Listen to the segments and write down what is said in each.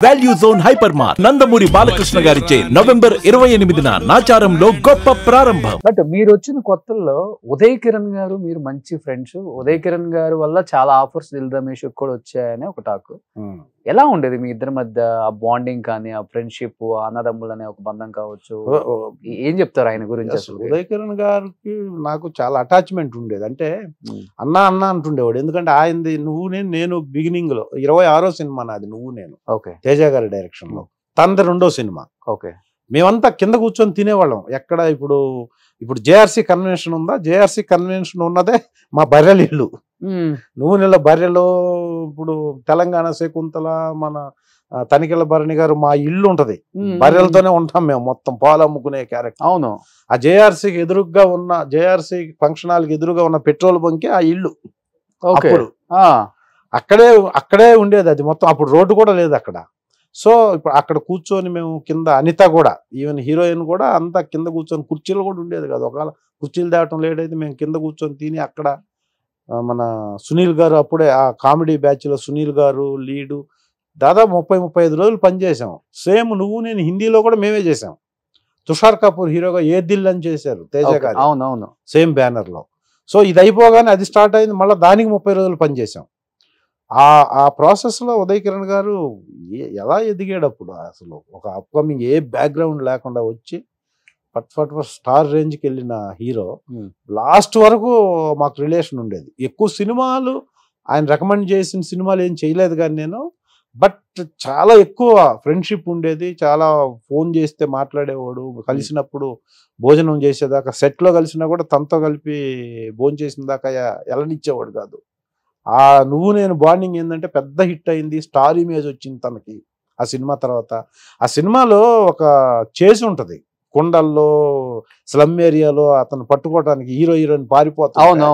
Value zone hyper mart Nandamuri Balakrishna గారిచే November 28న నాచారంలో గొప్ప ప్రారంభం. బట్ మీరు వచ్చిన కొత్తల్లో ఉదయ్ కిరణ్ గారు మీరు మంచి ఫ్రెండ్స్. ఉదయ్ కిరణ్ గారు వల్ల చాలా ఆఫర్స్ దిల్ రమేష్ కూడా వచ్చాయని ఒక టాక్. ఎలా ఉండేది మీ ఇద్దరి మధ్య ఆ బాండింగ్ కానీ, ఆ ఫ్రెండ్షిప్, అన్నదమ్ములు అనే ఒక బంధం కావచ్చు? ఏం చెప్తారు ఆయన గురించి? అసలు ఉదయ్ కిరణ్ గారికి నాకు చాలా అటాచ్మెంట్ ఉండేది. అంటే అన్న అన్న అంటుండేవాడు. ఎందుకంటే ఆయనది నువ్వు నేను బిగినింగ్ లో 26వ సినిమా నాది నువ్వు నేను, ఓకే, తేజ గారి డైరెక్షన్ లో. తనది 2వ సినిమా. ఓకే, మేమంతా కింద కూర్చొని తినేవాళ్ళం. ఎక్కడ ఇప్పుడు జేఆర్సీ కన్వెన్షన్ ఉందా, జేఆర్సీ కన్వెన్షన్ ఉన్నదే మా బర్రెల ఇల్లు. నువ్వు నెల బర్రెలో ఇప్పుడు తెలంగాణ శకుంతల, మన తనికెళ్ళ భరణి గారు, మా ఇల్లు ఉంటది, బర్రెలతోనే ఉంటాం మేము, మొత్తం పాలు అమ్ముకునే క్యారెక్టర్. అవును. ఆ జేఆర్సీకి ఎదురుగా ఉన్న, జేఆర్సీ ఫంక్షన్ హాల్కి ఎదురుగా ఉన్న పెట్రోల్ బంకే ఆ ఇల్లు. అప్పుడు అక్కడే ఉండేది అది మొత్తం. అప్పుడు రోడ్డు కూడా లేదు అక్కడ. సో ఇప్పుడు అక్కడ కూర్చొని మేము కింద, అనిత కూడా, ఈవెన్ హీరోయిన్ కూడా అంతా కింద కూర్చొని, కుర్చీలు కూడా ఉండేది కాదు. ఒకవేళ కుర్చీలు తేవటం లేట్ అయితే మేము కింద కూర్చొని తిని అక్కడ. మన సునీల్ గారు అప్పుడే ఆ కామెడీ బ్యాచ్లో సునీల్ గారు లీడు. దాదాపు 30-35 రోజులు పనిచేసాం. సేమ్ నువ్వు నేను హిందీలో కూడా మేమే చేసాం. తుషార్ కపూర్ హీరోగా ఏ దిల్ అని చేశారు తేజ గారు. అవునవును, సేమ్ బ్యానర్ లో. సో ఇది అయిపోగానే అది స్టార్ట్ అయింది, మళ్ళీ దానికి 30 రోజులు పనిచేసాం. ఆ ప్రాసెస్ లో ఉదయ్ కిరణ్ గారు ఎలా ఎదిగాడు అప్పుడు. అసలు ఒక అప్కమింగ్ ఏ బ్యాక్గ్రౌండ్ లేకుండా వచ్చి ఫట్ స్టార్ రేంజ్కి వెళ్ళిన హీరో. లాస్ట్ వరకు మాకు రిలేషన్ ఉండేది. ఎక్కువ సినిమాలు ఆయన రికమెండ్ చేసిన సినిమాలు ఏం చేయలేదు కానీ నేను, బట్ చాలా ఎక్కువ ఫ్రెండ్షిప్ ఉండేది. చాలా ఫోన్ చేస్తే మాట్లాడేవాడు. కలిసినప్పుడు భోజనం చేసేదాకా, సెట్లో కలిసినా కూడా తనతో కలిపి భోజనం చేసిన దాకా ఎలనిచ్చేవాడు కాదు. ఆ నువ్వు నేను బాండింగ్ ఏంటంటే పెద్ద హిట్ అయింది, స్టార్ ఇమేజ్ వచ్చింది తనకి ఆ సినిమా తర్వాత. ఆ సినిమాలో ఒక చేసి ఉంటుంది, కొండల్లో స్లమ్ ఏరియాలో అతను పట్టుకోవడానికి హీరోయిన్ పారిపోతాడు.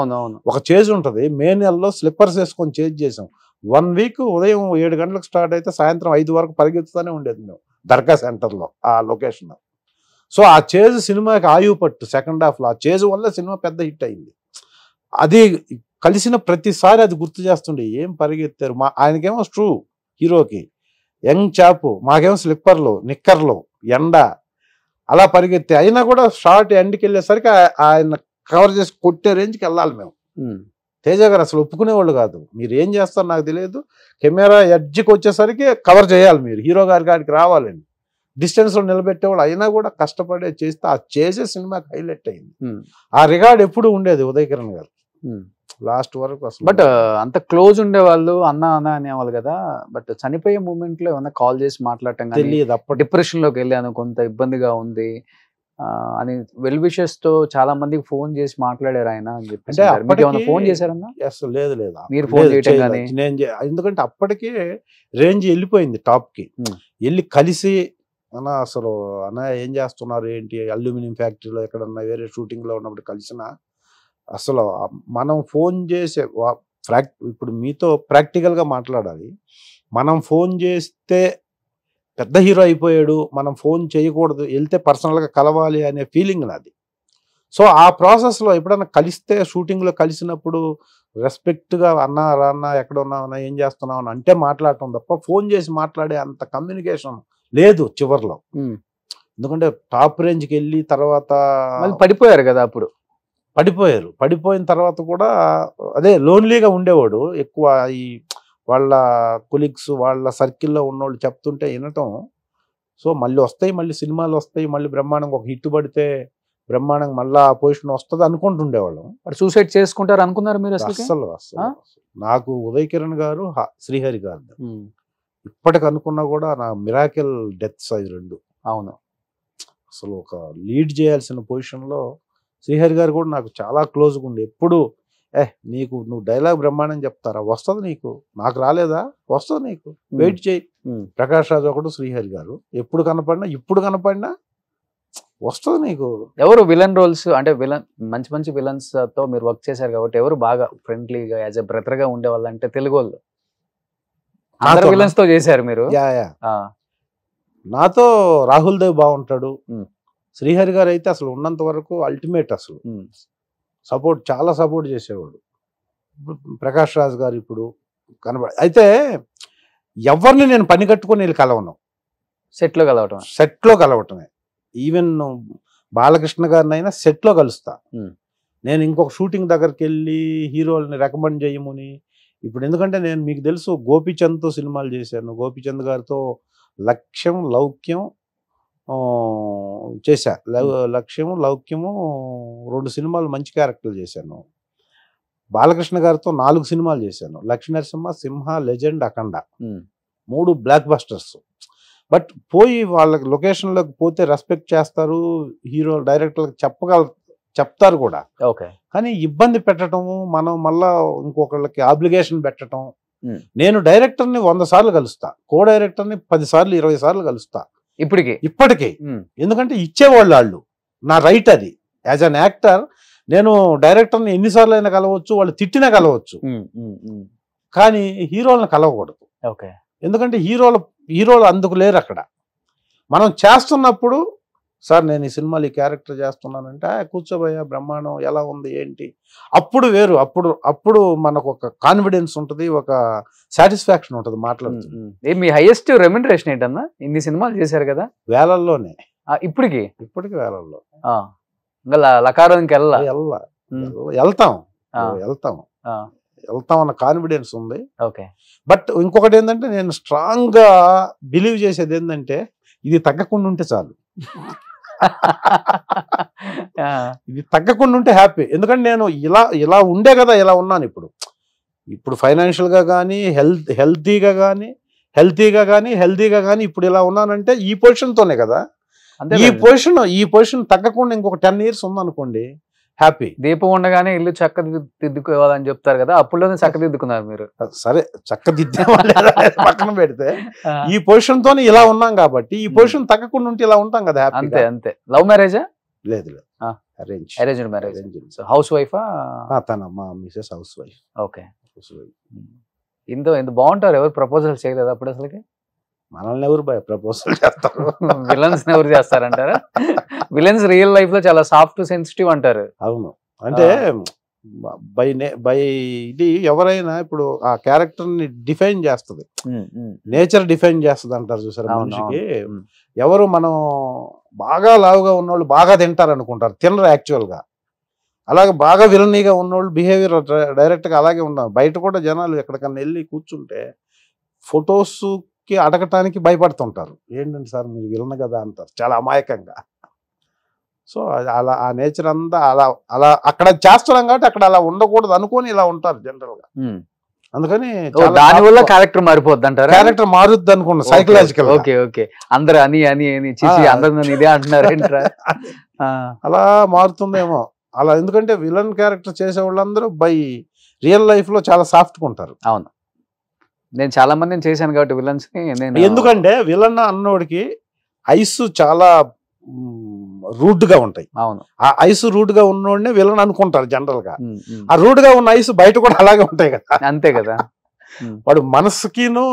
ఒక చేజ్ ఉంటుంది. మే నెలలో స్లిప్పర్స్ వేసుకొని చేజ్ చేసాం. 1 వీక్ ఉదయం 7 గంటలకు స్టార్ట్ అయితే సాయంత్రం 5 వరకు పరిగెత్తుతూనే ఉండేది మేము దర్గా సెంటర్లో ఆ లొకేషన్. సో ఆ చేజ్ సినిమాకి ఆయువు పట్టు సెకండ్ హాఫ్లో. ఆ చేజ్ వల్ల సినిమా పెద్ద హిట్ అయింది. అది కలిసిన ప్రతిసారి అది గుర్తు చేస్తుండే, ఏం పరిగెత్తారు. ఆయనకేమో ట్రూ హీరోకి యంగ్ చాపు, మాకేమో స్లిప్పర్లు, నిక్కర్లు, ఎండ, అలా పరిగెత్తే. అయినా కూడా షార్ట్ ఎండ్కి వెళ్ళేసరికి ఆయన కవర్ చేసి కొట్టే రేంజ్కి వెళ్ళాలి మేము. తేజ గారు అసలు ఒప్పుకునేవాళ్ళు కాదు. మీరు ఏం చేస్తారు నాకు తెలియదు, కెమెరా ఎడ్జ్కి వచ్చేసరికి కవర్ చేయాలి, మీరు హీరో గారి కాడికి రావాలండి. డిస్టెన్స్లో నిలబెట్టేవాళ్ళు. అయినా కూడా కష్టపడే చేస్తే ఆ చేసే సినిమాకి హైలైట్ అయింది. ఆ రికార్డ్ ఎప్పుడు ఉండేది ఉదయ్ కిరణ్ గారు లాస్ట్ వరకు. అసలు బట్ అంత క్లోజ్ ఉండేవాళ్ళు, అన్న అన్న అనేవాళ్ళు కదా. బట్ చనిపోయే మూమెంట్ లో ఏమన్నా కాల్ చేసి మాట్లాడటం తెలియదు. అప్పుడు డిప్రెషన్ లోకి వెళ్ళాను, కొంత ఇబ్బందిగా ఉంది అని వెల్ విషెస్ తో చాలా మందికి ఫోన్ చేసి మాట్లాడారు ఆయన అని చెప్పి. ఫోన్ చేశారన్నా? అసలు లేదు, మీరు ఫోన్ చేయటం కానీ? ఎందుకంటే అప్పటికే రేంజ్ వెళ్ళిపోయింది టాప్ కి. వెళ్ళి కలిసి అన్న అసలు అన్న ఏం చేస్తున్నారు ఏంటి, అల్యూమినియం ఫ్యాక్టరీలో ఎక్కడన్నా వేరే షూటింగ్ లో ఉన్నప్పుడు కలిసిన, అసలు మనం ఫోన్ చేసే ఇప్పుడు మీతో ప్రాక్టికల్గా మాట్లాడాలి. మనం ఫోన్ చేస్తే పెద్ద హీరో అయిపోయాడు, మనం ఫోన్ చేయకూడదు, వెళ్తే పర్సనల్గా కలవాలి అనే ఫీలింగ్ నాది. సో ఆ ప్రాసెస్లో ఎప్పుడన్నా కలిస్తే, షూటింగ్లో కలిసినప్పుడు రెస్పెక్ట్గా అన్న రాన్న ఎక్కడ ఉన్నావన్నా ఏం చేస్తున్నావు అంటే మాట్లాడటం తప్ప ఫోన్ చేసి మాట్లాడే అంత కమ్యూనికేషన్ లేదు చివరిలో. ఎందుకంటే టాప్ రేంజ్కి వెళ్ళి తర్వాత పడిపోయారు కదా. అప్పుడు పడిపోయిన తర్వాత కూడా అదే లోన్లీగా ఉండేవాడు ఎక్కువ. ఈ వాళ్ళ కొలీగ్స్, వాళ్ళ సర్కిల్లో ఉన్నోళ్ళు చెప్తుంటే వినటం. సో మళ్ళీ వస్తాయి, మళ్ళీ సినిమాలు వస్తాయి, మళ్ళీ బ్రహ్మాండంగా ఒక హిట్ పడితే బ్రహ్మాండంగా మళ్ళీ ఆ పొజిషన్ వస్తుంది అనుకుంటుండేవాళ్ళం. సూసైడ్ చేసుకుంటారు అనుకున్నారు మీరు? అసలు నాకు ఉదయ్ కిరణ్ గారు, శ్రీహరి గారు ఇప్పటికి అనుకున్నా కూడా నా మిరాకిల్ డెత్స్ అవి 2. అవును. అసలు ఒక లీడ్ చేయాల్సిన పొజిషన్లో శ్రీహరి గారు కూడా నాకు చాలా క్లోజ్గా ఉండి, ఎప్పుడు నువ్వు డైలాగ్ బ్రహ్మాండం చెప్తారా, వస్తుంది నీకు, నాకు రాలేదా, వస్తుంది నీకు, వెయిట్ చేయి. ప్రకాష్ రాజ్ ఒకడు, శ్రీహరి గారు ఎప్పుడు కనపడినా, ఇప్పుడు కనపడినా వస్తుంది నీకు. ఎవరు విలన్ రోల్స్ అంటే మంచి మంచి విలన్స్ తో మీరు వర్క్ చేశారు కాబట్టి ఎవరు బాగా ఫ్రెండ్లీగా యాజ్ ఎ బ్రదర్ గా ఉండేవాళ్ళు అంటే తెలుగు వాళ్ళు? అందరు విలన్స్ తో చేశారు మీరు? నాతో రాహుల్ దేవ్ బాగుంటాడు. శ్రీహరి గారు అయితే అసలు ఉన్నంత వరకు అల్టిమేట్. అసలు చాలా సపోర్ట్ చేసేవాడు. ప్రకాష్ రాజ్ గారు ఇప్పుడు అయితే ఎవరిని నేను పని కట్టుకొని వెళ్ళి కలవను, సెట్ లో కలవటం. సెట్లో కలవటమే. ఈవెన్ బాలకృష్ణ గారిని అయినా సెట్లో కలుస్తా. నేను ఇంకొక షూటింగ్ దగ్గరికి వెళ్ళి హీరోల్ని రికమెండ్ చేయమని, ఇప్పుడు ఎందుకంటే నేను మీకు తెలుసు గోపీచంద్తో సినిమాలు చేశాను, గోపీచంద్ గారితో లక్ష్యం లౌక్యం చేశా, లక్ష్యము లౌక్యము 2 సినిమాలు మంచి క్యారెక్టర్లు చేశాను. బాలకృష్ణ గారితో 4 సినిమాలు చేశాను, Lakshmi Narasimha, Simha, legend, Akhanda, 3 blockbusters. But పోయి వాళ్ళకి లొకేషన్లోకి పోతే రెస్పెక్ట్ చేస్తారు, హీరో డైరెక్టర్లకు చెప్తారు కూడా. ఓకే. కానీ ఇబ్బంది పెట్టడము, మనం మళ్ళా ఇంకొకళ్ళకి ఆబ్లిగేషన్ పెట్టడం. నేను డైరెక్టర్ని 100 సార్లు కలుస్తా, కో డైరెక్టర్ని 10 సార్లు 20 సార్లు కలుస్తా ఇప్పటికీ. ఎందుకంటే ఇచ్చేవాళ్ళు వాళ్ళు, నా రైట్ అది. యాజ్ అన్ యాక్టర్ నేను డైరెక్టర్ని ఎన్నిసార్లు అయినా కలవచ్చు, వాళ్ళు తిట్టినా కలవచ్చు, కానీ హీరోలను కలవకూడదు. ఎందుకంటే హీరోలు అందుకు లేరు అక్కడ. మనం చేస్తున్నప్పుడు సార్ నేను ఈ సినిమాలో ఈ క్యారెక్టర్ చేస్తున్నానంటే కూర్చోబోయా బ్రహ్మాండం, ఎలా ఉంది ఏంటి, అప్పుడు వేరు. అప్పుడు మనకు ఒక కాన్ఫిడెన్స్ ఉంటుంది, ఒక సాటిస్ఫాక్షన్ ఉంటుంది మాట్లాడుతుంది. మీ హైయెస్ట్ రెమ్యునరేషన్ ఏంటన్నా? ఇన్ని సినిమాలు చేశారు కదా, వేలల్లోనే. ఇప్పటికి వేలల్లో. ఇంకా లకారానికి వెళ్తాం అన్న కాన్ఫిడెన్స్ ఉంది. బట్ ఇంకొకటి ఏంటంటే నేను స్ట్రాంగ్ గా బిలీవ్ చేసేది ఏంటంటే ఇది తగ్గకుండా ఉంటే చాలు. ఇది తగ్గకుండా ఉంటే హ్యాపీ. ఎందుకంటే నేను ఇలా ఉండే కదా ఇలా ఉన్నాను. ఇప్పుడు ఫైనాన్షియల్ గా కానీ హెల్తీగా కానీ ఇప్పుడు ఇలా ఉన్నానంటే ఈ పొజిషన్ తోనే కదా. ఈ పొజిషన్ తగ్గకుండా ఇంకొక 10 years ఉందనుకోండి, హ్యాపీ. దీపం ఉండగానే ఇల్లు చక్కదిద్దుకోవాలని చెప్తారు కదా, అప్పుడులోనే చక్కదిద్దుకున్నారు మీరు. సరే చక్కదిద్దే పక్కన పెడితే ఈ పొజిషన్ తోనే ఇలా ఉన్నాం కాబట్టి ఈ పొజిషన్ తగ్గకుండా ఉంటే ఇలా ఉంటాం కదా. అంతే. లవ్ మ్యారేజా? లేదు, అరేంజ్డ్ మ్యారేజ్. హౌస్ వైఫా? తన మా మిసెస్ హౌస్ వైఫ్. ఓకే. ఇంత బాగుంటారు. ఎవరు ప్రపోజల్ చేయలేదు అప్పుడు అసలుకి? మనల్ని ఎవరు ప్రపోజల్ చేస్తారు? విలన్స్ ఎవరు చేస్తారంటారా? విలన్స్ రియల్ లైఫ్ లో చాలా సాఫ్ట్ సెన్సిటివ్ అంటారు. అవును, అంటే బై ఇది ఎవరైనా ఇప్పుడు ఆ క్యారెక్టర్ ని డిఫైన్ చేస్తుంది, నేచర్ డిఫైన్ చేస్తుంది అంటారు చూసారు మనిషికి. ఎవరు మనం బాగా లావుగా ఉన్నోళ్ళు బాగా తింటారు అనుకుంటారు, తినరు యాక్చువల్ గా. అలాగే బాగా విలనీగా ఉన్నోళ్ళు బిహేవియర్ డైరెక్ట్ గా అలాగే ఉన్నారు. బయట కూడా జనాలు ఎక్కడికన్నా వెళ్ళి కూర్చుంటే ఫొటోస్ కి అడగటానికి భయపడుతుంటారు. ఏంటంటే సార్ మీరు విలన్ కదా అంటారు చాలా అమాయకంగా. సో అలా ఆ నేచర్ అంతా అలా అక్కడ చేస్తున్నాం కాబట్టి అక్కడ అలా ఉండకూడదు అనుకొని ఇలా ఉంటారు జనరల్ గా. అందుకని దానివల్ల క్యారెక్టర్ మారిపోద్ది అంటారు. క్యారెక్టర్ మారుద్ది అనుకున్నా సైకలాజికల్. ఓకే. అందరు అని అందరు ఇదే అంటున్నారు అలా మారుతుందేమో అలా. ఎందుకంటే విలన్ క్యారెక్టర్ చేసే వాళ్ళందరూ బై రియల్ లైఫ్ లో చాలా సాఫ్ట్ గా ఉంటారు. అవును, నేను చాలా మందిని చేశాను కాబట్టి విలన్స్ ని. ఎందుకంటే విలన్ అన్నోడికి ఐస్ చాలా రూడ్ గా ఉంటాయి. అవును, ఆ ఐస్ రూడ్ గా ఉన్నోడినే విలన్ అనుకుంటారు జనరల్ గా. ఆ రూడ్ గా ఉన్న ఐస్ బయట కూడా అలాగే ఉంటాయి కదా. అంతే కదా. వాడు మనసుకిను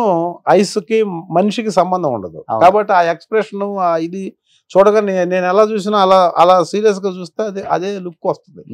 ఐస్ కి మనిషికి సంబంధం ఉండదు కాబట్టి ఆ ఎక్స్ప్రెషన్ ఇది చూడగా నేను ఎలా చూసినా అలా సీరియస్ గా చూస్తే అదే లుక్ వస్తుంది.